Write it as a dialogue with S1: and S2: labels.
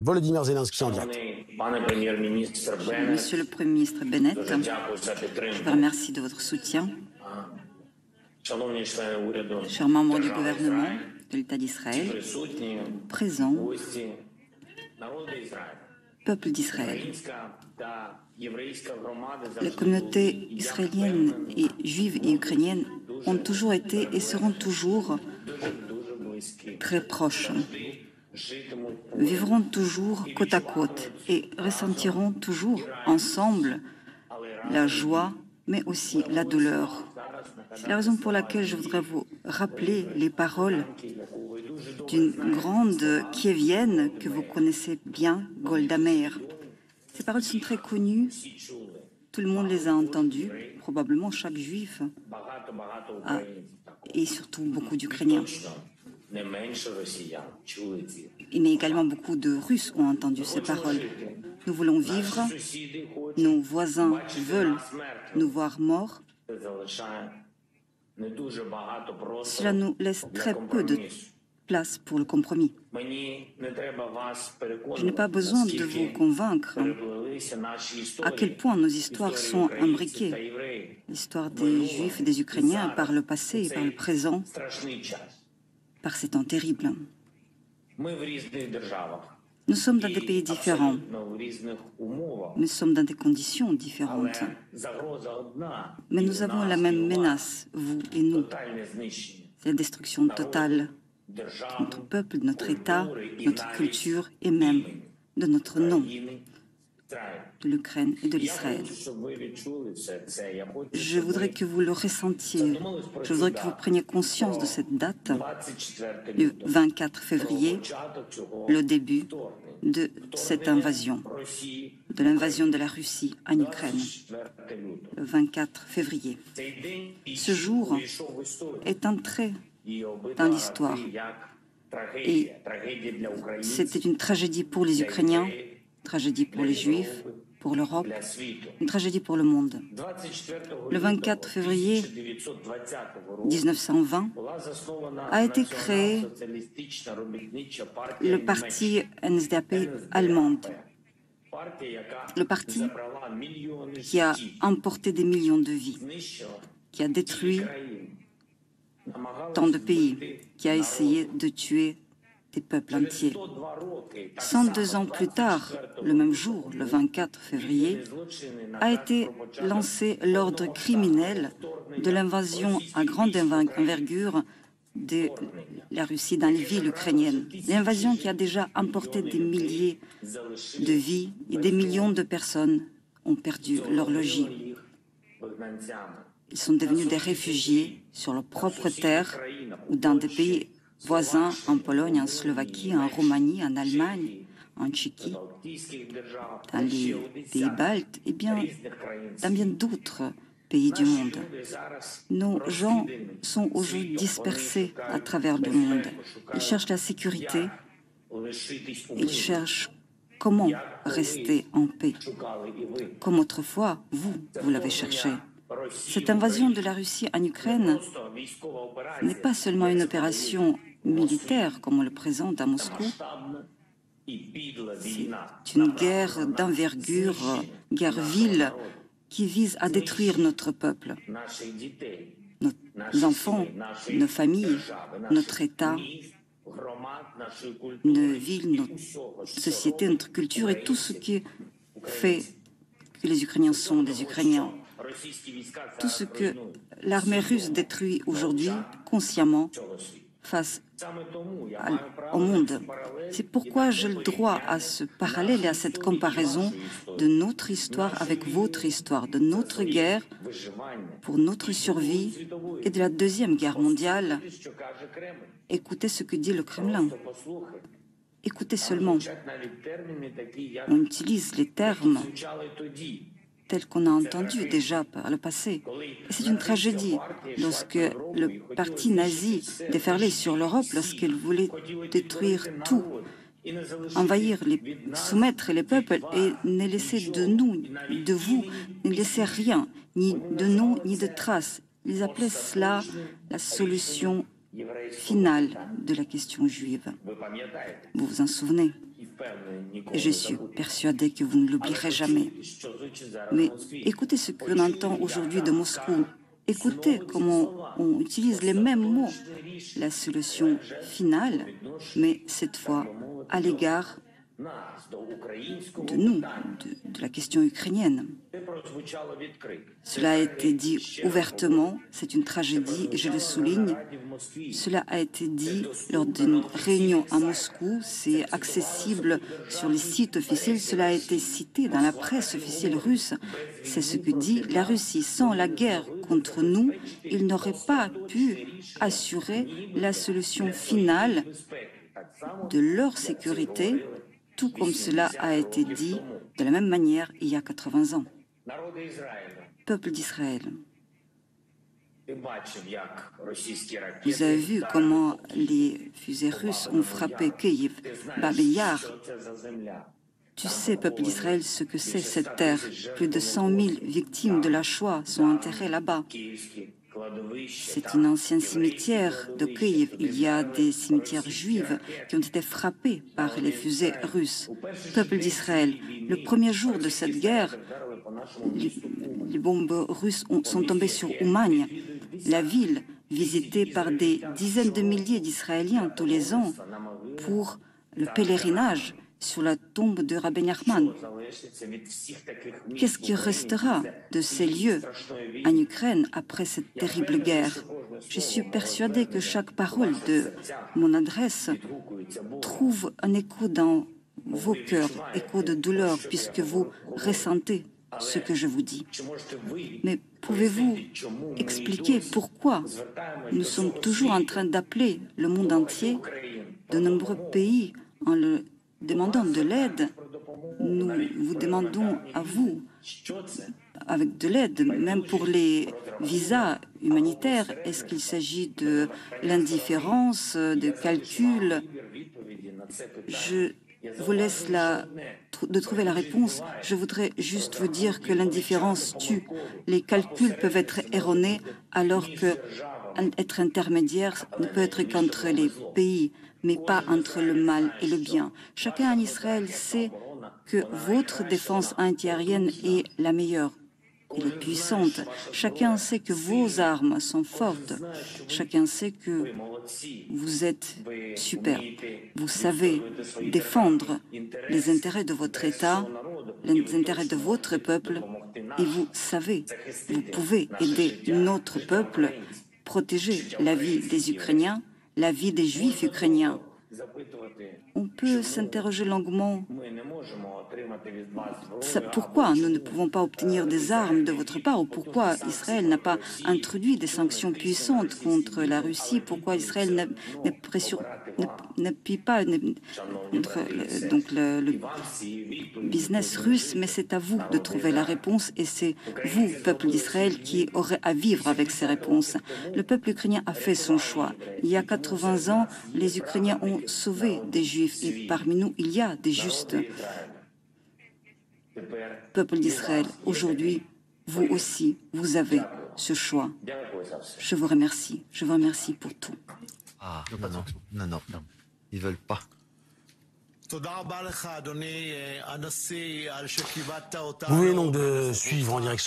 S1: Volodymyr Zelensky en direct.
S2: Monsieur le Premier ministre Bennett, je vous remercie de votre soutien. Chers membres du gouvernement de l'État d'Israël, présents, peuple d'Israël, les communautés israéliennes et juives et ukrainiennes ont toujours été et seront toujours très proches, vivront toujours côte à côte et ressentiront toujours ensemble la joie, mais aussi la douleur. C'est la raison pour laquelle je voudrais vous rappeler les paroles d'une grande kievienne que vous connaissez bien, Golda Meir. Ces paroles sont très connues, tout le monde les a entendues, probablement chaque juif et surtout beaucoup d'Ukrainiens. Mais également beaucoup de Russes ont entendu ces paroles. Nous voulons vivre, nos voisins veulent nous voir morts. Cela nous laisse très peu de place pour le compromis. Je n'ai pas besoin de vous convaincre à quel point nos histoires sont imbriquées. L'histoire des Juifs et des Ukrainiens par le passé et par le présent, par ces temps terribles. Nous sommes dans des pays différents. Nous sommes dans des conditions différentes. Mais nous avons la même menace, vous et nous. C'est la destruction totale de notre peuple, de notre État, de notre culture et même de notre nom, de l'Ukraine et de l'Israël. Je voudrais que vous le ressentiez. Je voudrais que vous preniez conscience de cette date, le 24 février, le début de cette invasion, de l'invasion de la Russie en Ukraine, le 24 février. Ce jour est entré dans l'histoire et c'était une tragédie pour les Ukrainiens, une tragédie pour les Juifs, pour l'Europe, une tragédie pour le monde. Le 24 février 1920 a été créé le parti NSDAP allemande, le parti qui a emporté des millions de vies, qui a détruit tant de pays, qui a essayé de tuer des peuples entiers. 102 ans plus tard, le même jour, le 24 février, a été lancé l'ordre criminel de l'invasion à grande envergure de la Russie dans les villes ukrainiennes. L'invasion qui a déjà emporté des milliers de vies et des millions de personnes ont perdu leur logis. Ils sont devenus des réfugiés sur leur propre terre ou dans des pays voisins, en Pologne, en Slovaquie, en Roumanie, en Allemagne, en Tchéquie, dans les pays baltes et bien dans bien d'autres pays du monde. Nos gens sont aujourd'hui dispersés à travers le monde. Ils cherchent la sécurité, ils cherchent comment rester en paix. Comme autrefois, vous l'avez cherché. Cette invasion de la Russie en Ukraine n'est pas seulement une opération militaire, comme on le présente à Moscou. C'est une guerre d'envergure, guerre vile, qui vise à détruire notre peuple, nos enfants, nos familles, notre État, nos villes, notre société, notre culture et tout ce qui fait que les Ukrainiens sont des Ukrainiens. Tout ce que l'armée russe détruit aujourd'hui consciemment face au monde. C'est pourquoi j'ai le droit à ce parallèle et à cette comparaison de notre histoire avec votre histoire, de notre guerre pour notre survie et de la Deuxième Guerre mondiale. Écoutez ce que dit le Kremlin. Écoutez seulement. On utilise les termes tels qu'on a entendu déjà par le passé. Et c'est une tragédie lorsque le parti nazi déferlait sur l'Europe, lorsqu'il voulait détruire tout, envahir, soumettre les peuples et ne laisser de nous, de vous, ne laisser rien, ni de nous, ni de traces. Ils appelaient cela la solution finale de la question juive. Vous vous en souvenez? Et je suis persuadée que vous ne l'oublierez jamais. Mais écoutez ce qu'on entend aujourd'hui de Moscou. Écoutez comment on utilise les mêmes mots. La solution finale, mais cette fois à l'égard de nous, de la question ukrainienne. Cela a été dit ouvertement, c'est une tragédie et je le souligne. Cela a été dit lors d'une réunion à Moscou, c'est accessible sur les sites officiels, cela a été cité dans la presse officielle russe. C'est ce que dit la Russie. Sans la guerre contre nous, ils n'auraient pas pu assurer la solution finale de leur sécurité, tout comme cela a été dit de la même manière il y a 80 ans. Peuple d'Israël, vous avez vu comment les fusées russes ont frappé Kiev, Bab el-Yar. Tu sais, peuple d'Israël, ce que c'est cette terre. Plus de 100 000 victimes de la Shoah sont enterrées là-bas. C'est un ancien cimetière de Kiev. Il y a des cimetières juifs qui ont été frappés par les fusées russes. Peuple d'Israël, le premier jour de cette guerre, les bombes russes sont tombées sur Oumagne, la ville visitée par des dizaines de milliers d'Israéliens tous les ans pour le pèlerinage sur la tombe de Rabbi Nachman. Qu'est-ce qui restera de ces lieux en Ukraine après cette terrible guerre? Je suis persuadée que chaque parole de mon adresse trouve un écho dans vos cœurs, écho de douleur, puisque vous ressentez ce que je vous dis. Mais pouvez-vous expliquer pourquoi nous sommes toujours en train d'appeler le monde entier, de nombreux pays, en le demandant de l'aide? Nous vous demandons à vous, avec de l'aide, même pour les visas humanitaires. Est-ce qu'il s'agit de l'indifférence, de calcul? Je vous laisse de trouver la réponse. Je voudrais juste vous dire que l'indifférence tue. Les calculs peuvent être erronés alors que être intermédiaire ne peut être qu'entre les pays, mais pas entre le mal et le bien. Chacun en Israël sait que votre défense antiaérienne est la meilleure. Elle est puissante. Chacun sait que vos armes sont fortes. Chacun sait que vous êtes super. Vous savez défendre les intérêts de votre État, les intérêts de votre peuple, et vous savez, vous pouvez aider notre peuple, protéger la vie des Ukrainiens, la vie des Juifs ukrainiens. On peut s'interroger longuement pourquoi nous ne pouvons pas obtenir des armes de votre part, ou pourquoi Israël n'a pas introduit des sanctions puissantes contre la Russie, pourquoi Israël n'appuie pas contre le business russe, mais c'est à vous de trouver la réponse et c'est vous, peuple d'Israël, qui aurez à vivre avec ces réponses. Le peuple ukrainien a fait son choix. Il y a 80 ans, les Ukrainiens ont sauvé des Juifs et parmi nous, il y a des justes. Peuple d'Israël, aujourd'hui, vous aussi, vous avez ce choix. Je vous remercie pour tout.
S1: Ah, non, ils veulent pas.
S3: Vous venez donc de suivre en direct